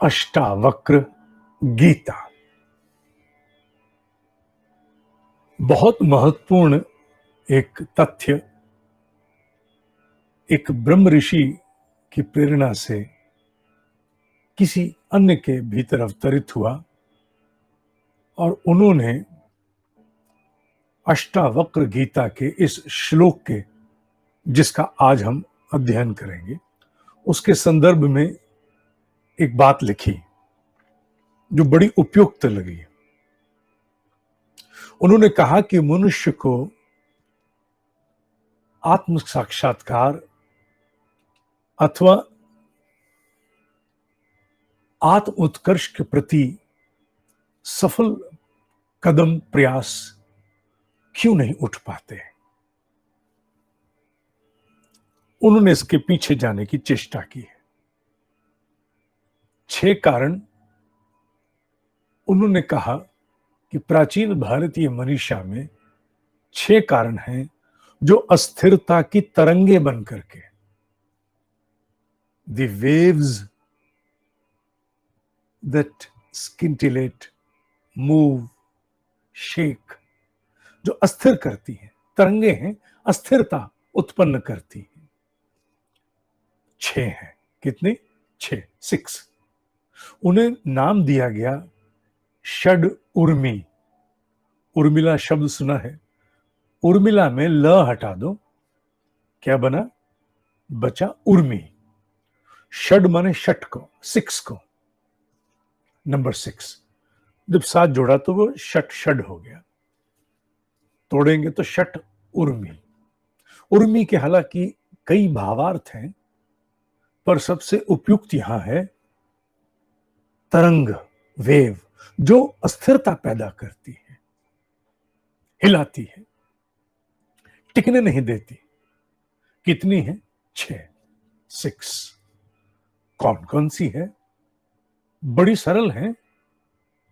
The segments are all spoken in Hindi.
अष्टावक्र गीता बहुत महत्वपूर्ण एक तथ्य एक ब्रह्म ऋषि की प्रेरणा से किसी अन्य के भीतर अवतरित हुआ और उन्होंने अष्टावक्र गीता के इस श्लोक के, जिसका आज हम अध्ययन करेंगे, उसके संदर्भ में एक बात लिखी जो बड़ी उपयुक्त लगी। उन्होंने कहा कि मनुष्य को आत्म साक्षात्कार अथवा आत्म उत्कर्ष के प्रति सफल कदम प्रयास क्यों नहीं उठ पाते। उन्होंने इसके पीछे जाने की चेष्टा की है। 6 कारण उन्होंने कहा कि प्राचीन भारतीय मनीषा में 6 कारण हैं जो अस्थिरता की तरंगे बन करके, the waves that scintillate, move, shake, जो अस्थिर करती हैं, तरंगे हैं, अस्थिरता उत्पन्न करती हैं। 6 हैं। कितनी? 6। उन्हें नाम दिया गया षड उर्मी। उर्मिला शब्द सुना है? उर्मिला में ल हटा दो, क्या बना? बचा उर्मी। षड माने षट को, 6 को, नंबर 6। जब 7 जोड़ा तो वो षट षड हो गया, तोड़ेंगे तो षट उर्मी। उर्मी के हालांकि कई भावार्थ हैं, पर सबसे उपयुक्त यहां है तरंग, वेव, जो अस्थिरता पैदा करती है, हिलाती है, टिकने नहीं देती। कितनी है? 6। कौन कौन सी है? बड़ी सरल है।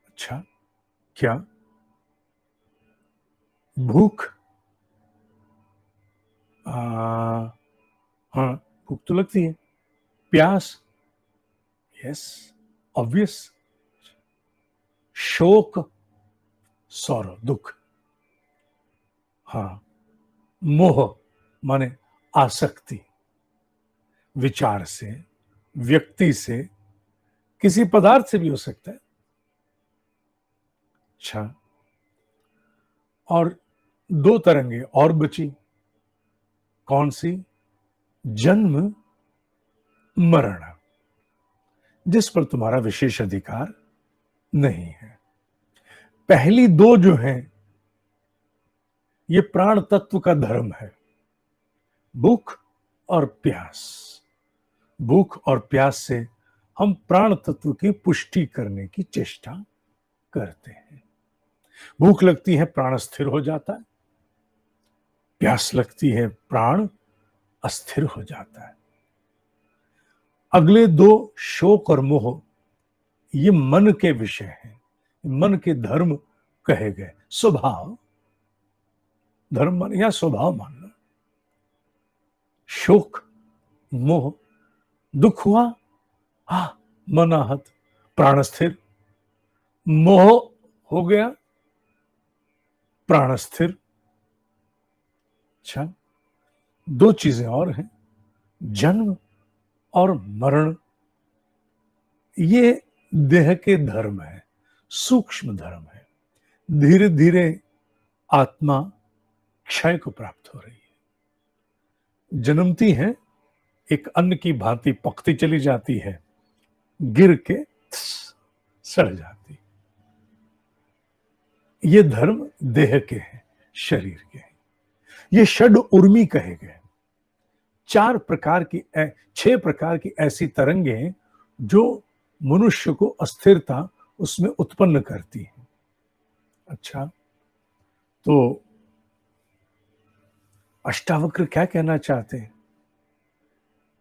अच्छा, क्या? भूख, हाँ, भूख तो लगती है। प्यास, यस, ऑब्वियस। शोक, सौरव, दुख, हाँ। मोह माने आसक्ति, विचार से, व्यक्ति से, किसी पदार्थ से भी हो सकता है। अच्छा, और 2 तरंगे और बची। कौन सी? जन्म मरण, जिस पर तुम्हारा विशेष अधिकार नहीं है। पहली 2 जो हैं, ये प्राण तत्व का धर्म है, भूख और प्यास। भूख और प्यास से हम प्राण तत्व की पुष्टि करने की चेष्टा करते हैं। भूख लगती है, प्राण स्थिर हो जाता है। प्यास लगती है, प्राण अस्थिर हो जाता है। अगले 2 शोक और मोह, ये मन के विषय हैं, मन के धर्म कहे गए। स्वभाव, धर्म मान या स्वभाव मान लो। शोक, मोह, दुख हुआ, मन आहत, प्राण स्थिर। मोह हो गया, प्राण स्थिर। अच्छा, 2 चीजें और हैं, जन्म और मरण। ये देह के धर्म है, सूक्ष्म धर्म है। धीरे धीरे आत्मा क्षय को प्राप्त हो रही है। जन्मती है, एक अन्न की भांति पकती चली जाती है, गिर के सड़ जाती। ये धर्म देह के हैं, शरीर के हैं। ये षड उर्मी कहे गए। 6 प्रकार की ऐसी तरंगे जो मनुष्य को अस्थिरता उसमें उत्पन्न करती है। अच्छा, तो अष्टावक्र क्या कहना चाहते हैं?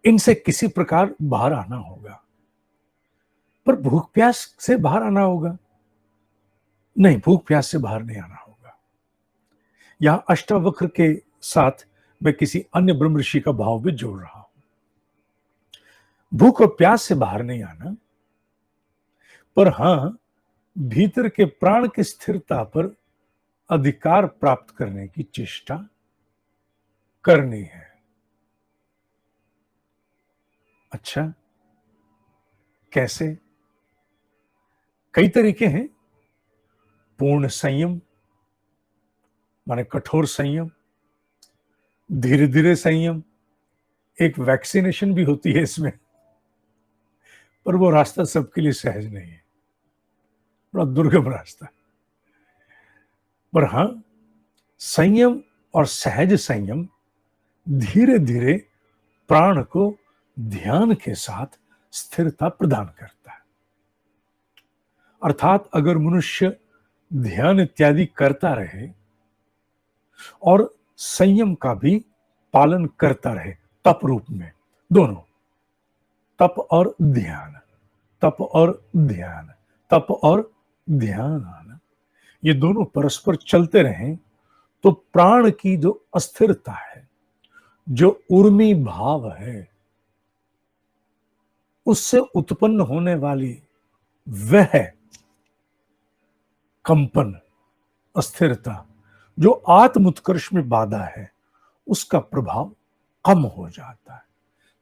इनसे किसी प्रकार बाहर आना होगा। पर भूख प्यास से बाहर आना होगा? नहीं, भूख प्यास से बाहर नहीं आना होगा। यहां अष्टावक्र के साथ मैं किसी अन्य ब्रह्म ऋषि का भाव भी जोड़ रहा हूं। भूख और प्यास से बाहर नहीं आना, पर हां, भीतर के प्राण की स्थिरता पर अधिकार प्राप्त करने की चेष्टा करनी है। अच्छा, कैसे? कई तरीके हैं। पूर्ण संयम माने कठोर संयम, धीरे धीरे संयम, एक वैक्सीनेशन भी होती है इसमें, पर वो रास्ता सबके लिए सहज नहीं है, बड़ा दुर्गम रास्ता है। पर हां, संयम और सहज संयम धीरे धीरे प्राण को ध्यान के साथ स्थिरता प्रदान करता है। अर्थात अगर मनुष्य ध्यान इत्यादि करता रहे और संयम का भी पालन करता रहे, तप रूप में, दोनों, तप और ध्यान, तप और ध्यान, तप और ध्यान, ये दोनों परस्पर चलते रहें तो प्राण की जो अस्थिरता है, जो उर्मी भाव है, उससे उत्पन्न होने वाली वह कंपन, अस्थिरता, जो आत्म उत्कर्ष में बाधा है, उसका प्रभाव कम हो जाता है।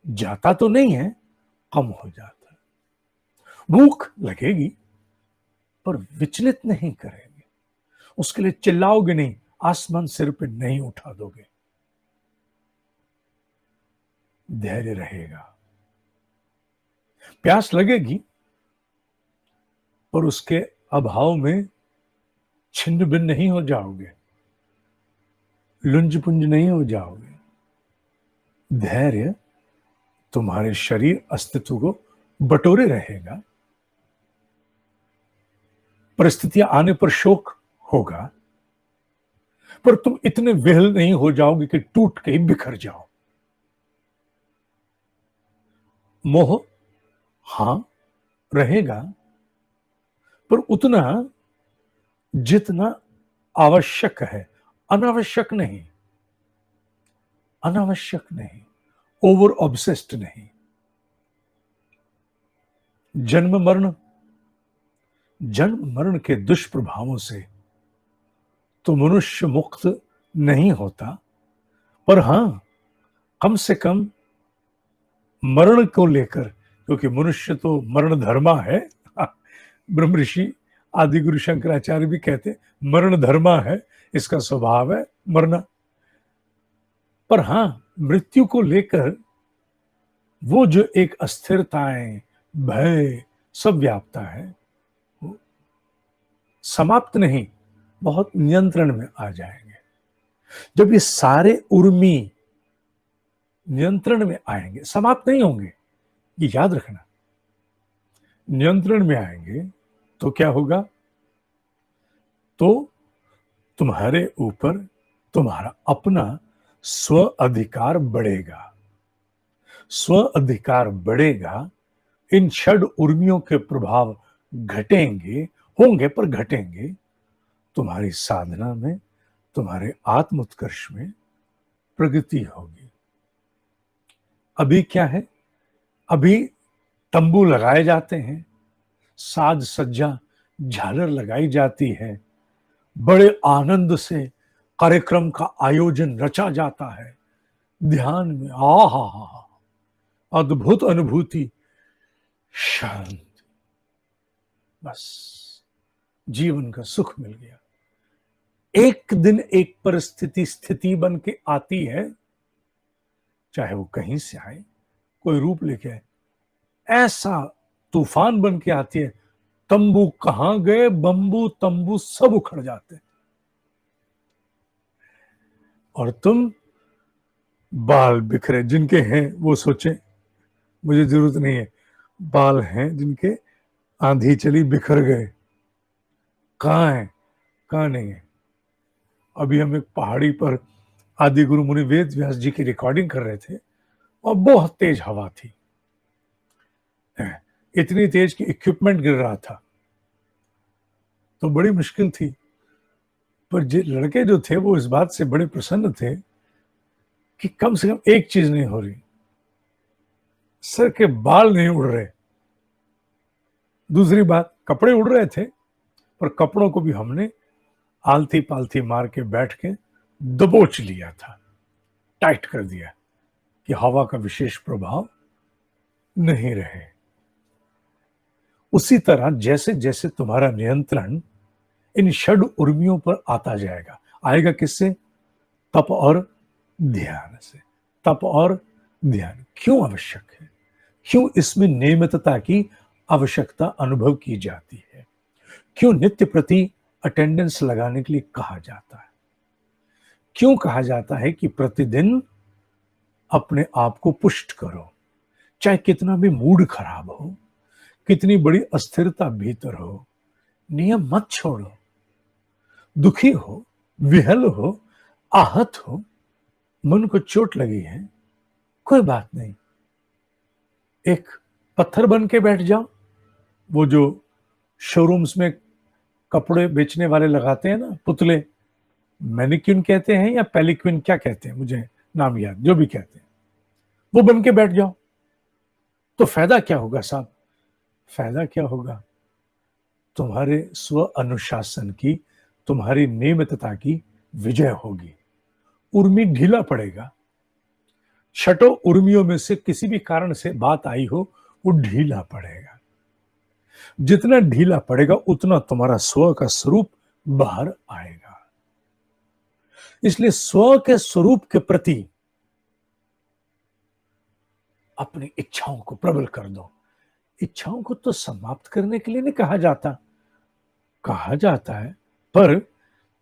जाता तो नहीं है, कम हो जाता है। भूख लगेगी पर विचलित नहीं करेंगे, उसके लिए चिल्लाओगे नहीं, आसमान सिर पे नहीं उठा दोगे, धैर्य रहेगा। प्यास लगेगी पर उसके अभाव में छिन्न भिन्न नहीं हो जाओगे, लुंज पुंज नहीं हो जाओगे। धैर्य तुम्हारे शरीर अस्तित्व को बटोरे रहेगा। परिस्थितियां आने पर शोक होगा, पर तुम इतने विहल नहीं हो जाओगे कि टूट के ही बिखर जाओ। मोह हां रहेगा, पर उतना जितना आवश्यक है, अनावश्यक नहीं, अनावश्यक नहीं, ओवर ऑब्सेस्ड नहीं। जन्म मरण के दुष्प्रभावों से तो मनुष्य मुक्त नहीं होता, पर हां, कम से कम मरण को लेकर, क्योंकि मनुष्य तो मरण धर्मा है, ब्रह्म ऋषि आदि गुरु शंकराचार्य भी कहते मरण धर्मा है, इसका स्वभाव है मरना। पर हां, मृत्यु को लेकर वो जो एक अस्थिरताएं, भय सब व्यापता है, वो समाप्त नहीं, बहुत नियंत्रण में आ जाएंगे। जब ये सारे उर्मी नियंत्रण में आएंगे, समाप्त नहीं होंगे, ये याद रखना। नियंत्रण में आएंगे तो क्या होगा? तो तुम्हारे ऊपर तुम्हारा अपना स्व अधिकार बढ़ेगा। स्व अधिकार बढ़ेगा, इन षड उर्मियों के प्रभाव घटेंगे, होंगे पर घटेंगे। तुम्हारी साधना में, तुम्हारे आत्म उत्कर्ष में प्रगति होगी। अभी क्या है? अभी तंबू लगाए जाते हैं, साज सज्जा झालर लगाई जाती है, बड़े आनंद से कार्यक्रम का आयोजन रचा जाता है। ध्यान में आ हा अद्भुत अनुभूति, शांति, बस जीवन का सुख मिल गया। एक दिन एक परिस्थिति स्थिति बन के आती है, चाहे वो कहीं से आए, कोई रूप लेके आए, ऐसा तूफान बन के आती है, तंबू कहां गए, बंबू तंबू सब उखड़ जाते, और तुम बाल बिखरे जिनके हैं वो सोचे मुझे जरूरत नहीं है, बाल हैं जिनके आंधी चली बिखर गए, कहां है, कहां नहीं है। अभी हम एक पहाड़ी पर आदि गुरु मुनि वेद व्यास जी की रिकॉर्डिंग कर रहे थे और बहुत तेज हवा थी, इतनी तेज कि इक्विपमेंट गिर रहा था, तो बड़ी मुश्किल थी। पर लड़के जो थे वो इस बात से बड़े प्रसन्न थे कि कम से कम एक चीज नहीं हो रही, सर के बाल नहीं उड़ रहे। दूसरी बात, कपड़े उड़ रहे थे, पर कपड़ों को भी हमने आलती पालती मार के बैठ के दबोच लिया था, टाइट कर दिया कि हवा का विशेष प्रभाव नहीं रहे। उसी तरह जैसे जैसे तुम्हारा नियंत्रण इन षड उर्मियों पर आता जाएगा, आएगा किससे? तप और ध्यान से। तप और ध्यान क्यों आवश्यक है? क्यों इसमें नियमितता की आवश्यकता अनुभव की जाती है? क्यों नित्य प्रति अटेंडेंस लगाने के लिए कहा जाता है? क्यों कहा जाता है कि प्रतिदिन अपने आप को पुष्ट करो, चाहे कितना भी मूड खराब हो, कितनी बड़ी अस्थिरता भीतर हो, नियम मत छोड़ो। दुखी हो, विहल हो, आहत हो, मन को चोट लगी है, कोई बात नहीं, एक पत्थर बन के बैठ जाओ। वो जो शोरूम्स में कपड़े बेचने वाले लगाते हैं ना, पुतले, मैनिक्विन कहते हैं या पेलिक्विन, क्या कहते हैं मुझे नाम याद, जो भी कहते हैं, वो बन के बैठ जाओ। तो फायदा क्या होगा साहब? फायदा क्या होगा? तुम्हारे स्व अनुशासन की, तुम्हारी नियमितता की विजय होगी। उर्मी ढीला पड़ेगा। छठों उर्मियों में से किसी भी कारण से बात आई हो, वो ढीला पड़ेगा। जितना ढीला पड़ेगा उतना तुम्हारा स्व का स्वरूप बाहर आएगा। इसलिए स्व के स्वरूप के प्रति अपनी इच्छाओं को प्रबल कर दो। इच्छाओं को तो समाप्त करने के लिए नहीं कहा जाता, कहा जाता है, पर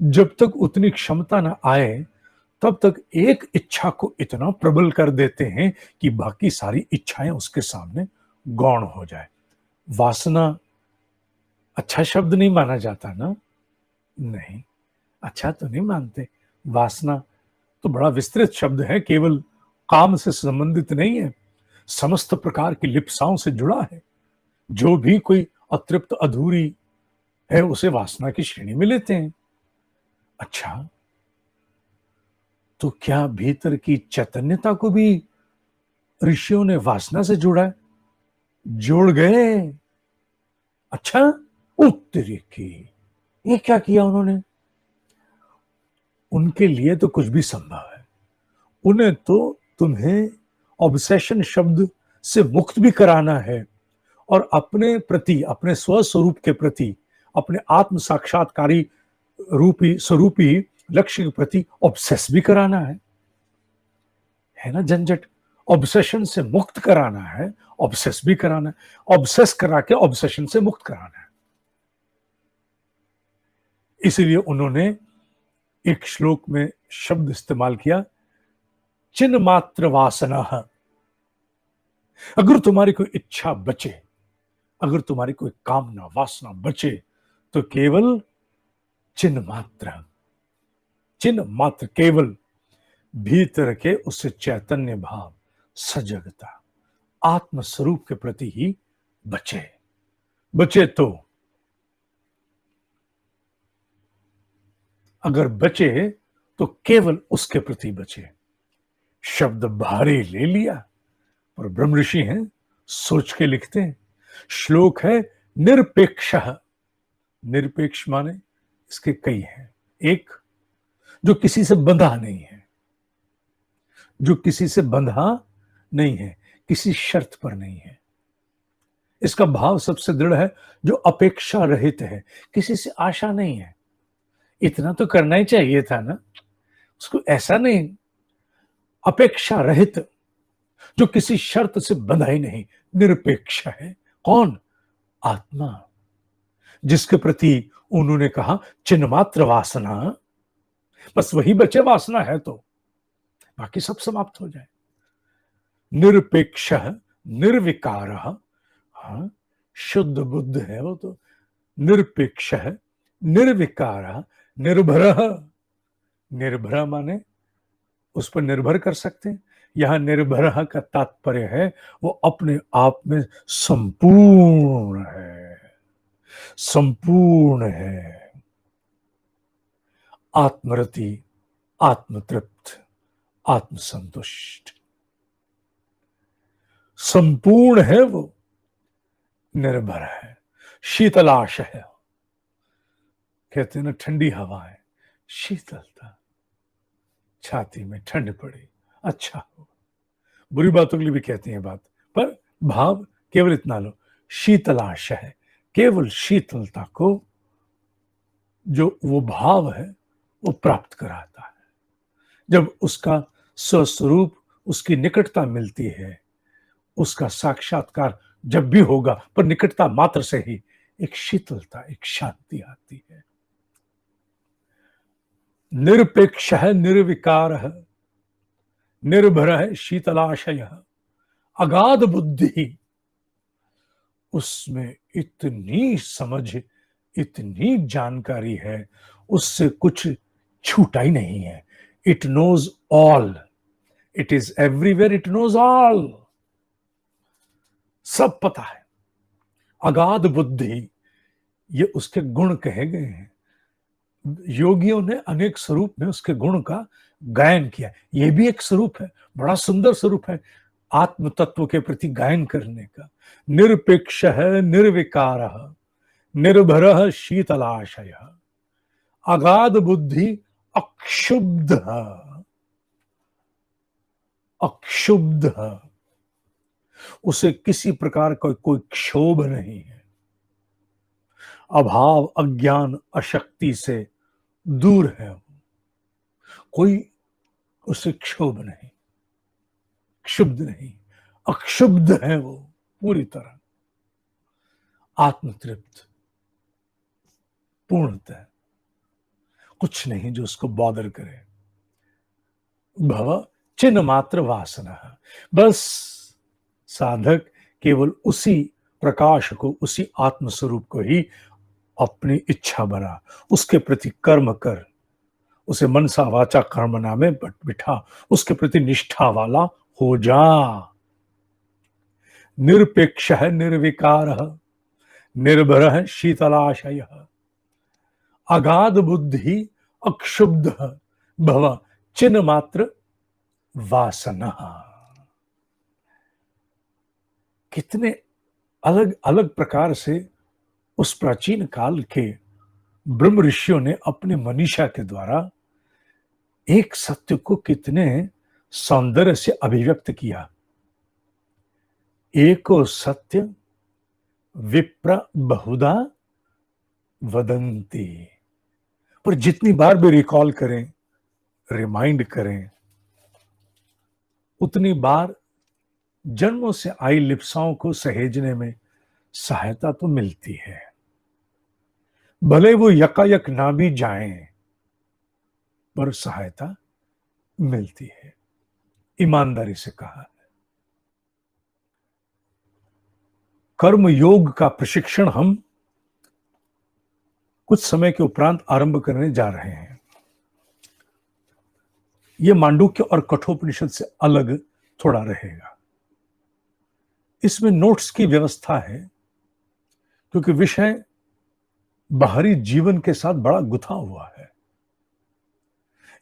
जब तक उतनी क्षमता ना आए तब तक एक इच्छा को इतना प्रबल कर देते हैं कि बाकी सारी इच्छाएं उसके सामने गौण हो जाए। वासना अच्छा शब्द नहीं माना जाता ना? नहीं, अच्छा तो नहीं मानते। वासना तो बड़ा विस्तृत शब्द है, केवल काम से संबंधित नहीं है, समस्त प्रकार की लिप्साओं से जुड़ा है। जो भी कोई अतृप्त अधूरी है उसे वासना की श्रेणी में लेते हैं। अच्छा, तो क्या भीतर की चैतन्यता को भी ऋषियों ने वासना से जोड़ा है? जोड़ गए। अच्छा, उत्तरी की ये क्या किया उन्होंने? उनके लिए तो कुछ भी संभव है। उन्हें तो तुम्हें ऑब्सेशन शब्द से मुक्त भी कराना है और अपने प्रति, अपने स्वस्वरूप के प्रति, अपने आत्म साक्षात्कारी रूपी स्वरूपी लक्ष्य के प्रति ऑब्सेस भी कराना है ना झंझट? ऑब्सेशन से मुक्त कराना है, ऑब्सेस भी कराना है, ऑब्सेस करा के ऑब्सेशन से मुक्त कराना है। इसीलिए उन्होंने एक श्लोक में शब्द इस्तेमाल किया, चिन्ह मात्र वासना। अगर तुम्हारी कोई इच्छा बचे, अगर तुम्हारी कोई कामना वासना बचे, तो केवल चिन्ह मात्र, चिन्ह मात्र, केवल भीतर के उससे चैतन्य भाव, सजगता, आत्म स्वरूप के प्रति ही बचे। बचे तो, अगर बचे तो केवल उसके प्रति बचे। शब्द भारी ले लिया, पर ब्रह्म ऋषि हैं, सोच के लिखते हैं। श्लोक है निरपेक्ष। निरपेक्ष माने इसके कई हैं। एक, जो किसी से बंधा नहीं है, जो किसी से बंधा नहीं है, किसी शर्त पर नहीं है। इसका भाव सबसे दृढ़ है, जो अपेक्षा रहित है, किसी से आशा नहीं है। इतना तो करना ही चाहिए था ना, उसको ऐसा नहीं। अपेक्षा रहित, जो किसी शर्त से बंधा ही नहीं, निरपेक्ष है। कौन? आत्मा, जिसके प्रति उन्होंने कहा चिन्ह मात्र वासना, बस वही बचे वासना है तो बाकी सब समाप्त हो जाए। निरपेक्ष, निर्विकार, हाँ, शुद्ध बुद्ध है वो तो। निरपेक्ष, निर्विकार, निर्भर। निर्भर माने उस पर निर्भर कर सकते हैं। यहां निर्भर का तात्पर्य है वो अपने आप में संपूर्ण है, संपूर्ण है, आत्मरति, आत्मतृप्त, आत्मसंतुष्ट, संपूर्ण है वो, निर्भर है। शीतलाशय, कहते हैं ना ठंडी हवाएं, शीतलता, छाती में ठंड पड़े, अच्छा हो। बुरी बातों के लिए भी कहती हैं बात, पर भाव केवल इतना लो, शीतलाशय, केवल शीतलता को जो वो भाव है वो प्राप्त कराता है। जब उसका स्वस्वरूप, उसकी निकटता मिलती है, उसका साक्षात्कार जब भी होगा, पर निकटता मात्र से ही एक शीतलता, एक शांति आती है। निरपेक्ष है, निर्विकार है, निर्भर है, शीतलाशय, अगाध बुद्धि, उसमें इतनी समझ, इतनी जानकारी है, उससे कुछ छूटा ही नहीं है। It knows all, it is everywhere, it knows all, सब पता है। अगाध बुद्धि, ये उसके गुण कहे गए हैं। योगियों ने अनेक स्वरूप में उसके गुण का गायन किया, ये भी एक स्वरूप है, बड़ा सुंदर स्वरूप है आत्म तत्व के प्रति गायन करने का। निरपेक्ष है, निर्विकार, निर्भर, शीतलाशय, अगाध बुद्धि, अक्षुब्ध, अक्षुब्ध, उसे किसी प्रकार का कोई क्षोभ नहीं है, अभाव, अज्ञान, अशक्ति से दूर है, कोई उसे क्षोभ नहीं, क्षुब्ध नहीं, अक्षुब्ध है वो पूरी तरह, आत्मतृप्त, पूर्णतः कुछ नहीं जो उसको बॉदर करे। भव चिन्ह मात्र वासना, बस साधक केवल उसी प्रकाश को, उसी आत्म स्वरूप को ही अपनी इच्छा बना, उसके प्रति कर्म कर, उसे मनसा वाचा कर्मणा में बिठा, उसके प्रति निष्ठा वाला हो जा। निरपेक्ष है, निर्विकार है, निर्भर है, शीतलाशय, अगाध बुद्धि, अक्षुब्ध, भव चिन्ह मात्र वासना। कितने अलग अलग प्रकार से उस प्राचीन काल के ब्रह्म ऋषियों ने अपने मनीषा के द्वारा एक सत्य को कितने सौंदर्य से अभिव्यक्त किया। एको सत्य विप्र बहुधा वदंती, पर जितनी बार भी रिकॉल करें, रिमाइंड करें, उतनी बार जन्मों से आई लिप्साओं को सहेजने में सहायता तो मिलती है। भले वो यकायक ना भी जाएं, पर सहायता मिलती है, ईमानदारी से कहा है। कर्म योग का प्रशिक्षण हम कुछ समय के उपरांत आरंभ करने जा रहे हैं। यह मांडूक्य और कठोपनिषद से अलग थोड़ा रहेगा। इसमें नोट्स की व्यवस्था है, क्योंकि विषय बाहरी जीवन के साथ बड़ा गुथा हुआ है।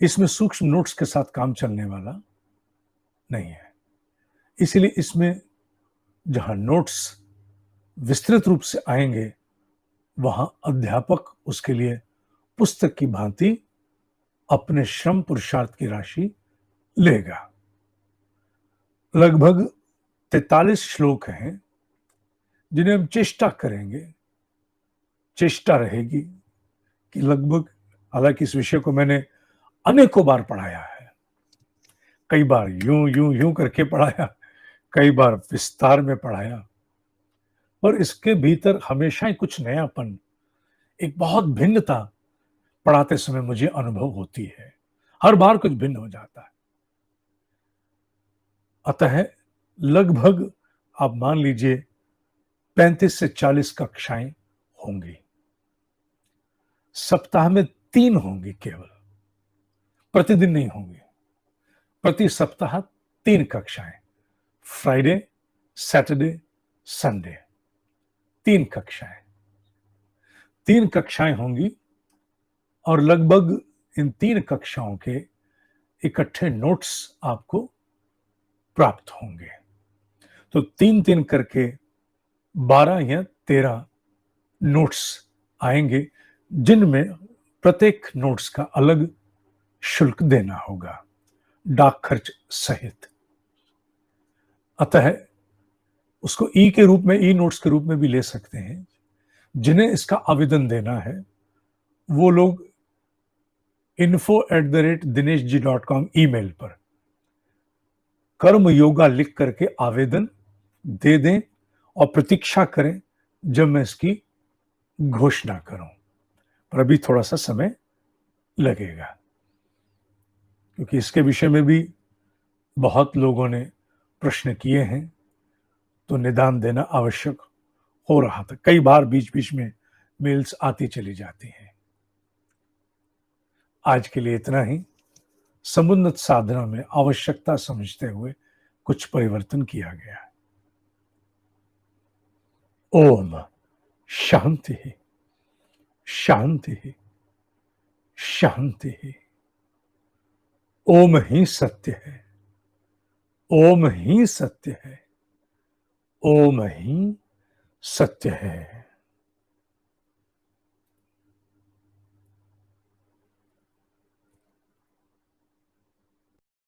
इसमें सूक्ष्म नोट्स के साथ काम चलने वाला नहीं है। इसलिए इसमें जहां नोट्स विस्तृत रूप से आएंगे, वहां अध्यापक उसके लिए पुस्तक की भांति अपने श्रम पुरुषार्थ की राशि लेगा। लगभग 43 श्लोक हैं, जिन्हें हम चेष्टा करेंगे, चेष्टा रहेगी कि लगभग, हालांकि इस विषय को मैंने अनेकों बार पढ़ाया है, कई बार यूं यूं यूं करके पढ़ाया, कई बार विस्तार में पढ़ाया, पर इसके भीतर हमेशा ही कुछ नयापन, एक बहुत भिन्नता पढ़ाते समय मुझे अनुभव होती है। हर बार कुछ भिन्न हो जाता है। अतः लगभग आप मान लीजिए 35 से 40 कक्षाएं होंगी। सप्ताह में 3 होंगी केवल, प्रतिदिन नहीं होंगी। प्रति सप्ताह 3 कक्षाएं, फ्राइडे, सैटरडे, संडे, 3 कक्षाएं। 3 कक्षाएं होंगी और लगभग इन 3 कक्षाओं के इकट्ठे नोट्स आपको प्राप्त होंगे। तो 3-3 करके 12 या 13 नोट्स आएंगे जिनमें प्रत्येक नोट्स का अलग शुल्क देना होगा, डाक खर्च सहित। अतः उसको ई नोट्स के रूप में भी ले सकते हैं। जिन्हें इसका आवेदन देना है वो लोग info@dineshji.com ईमेल पर कर्म योगा लिख करके आवेदन दे दें और प्रतीक्षा करें जब मैं इसकी घोषणा करूं। पर अभी थोड़ा सा समय लगेगा, क्योंकि इसके विषय में भी बहुत लोगों ने प्रश्न किए हैं, तो निदान देना आवश्यक हो रहा था। कई बार बीच बीच में मेल्स आती चली जाती हैं। आज के लिए इतना ही। समुन्नत साधना में आवश्यकता समझते हुए कुछ परिवर्तन किया गया है। ओम शांति शांति शांति। ओम ही सत्य है, ओम ही सत्य है, ओम ही सत्य है।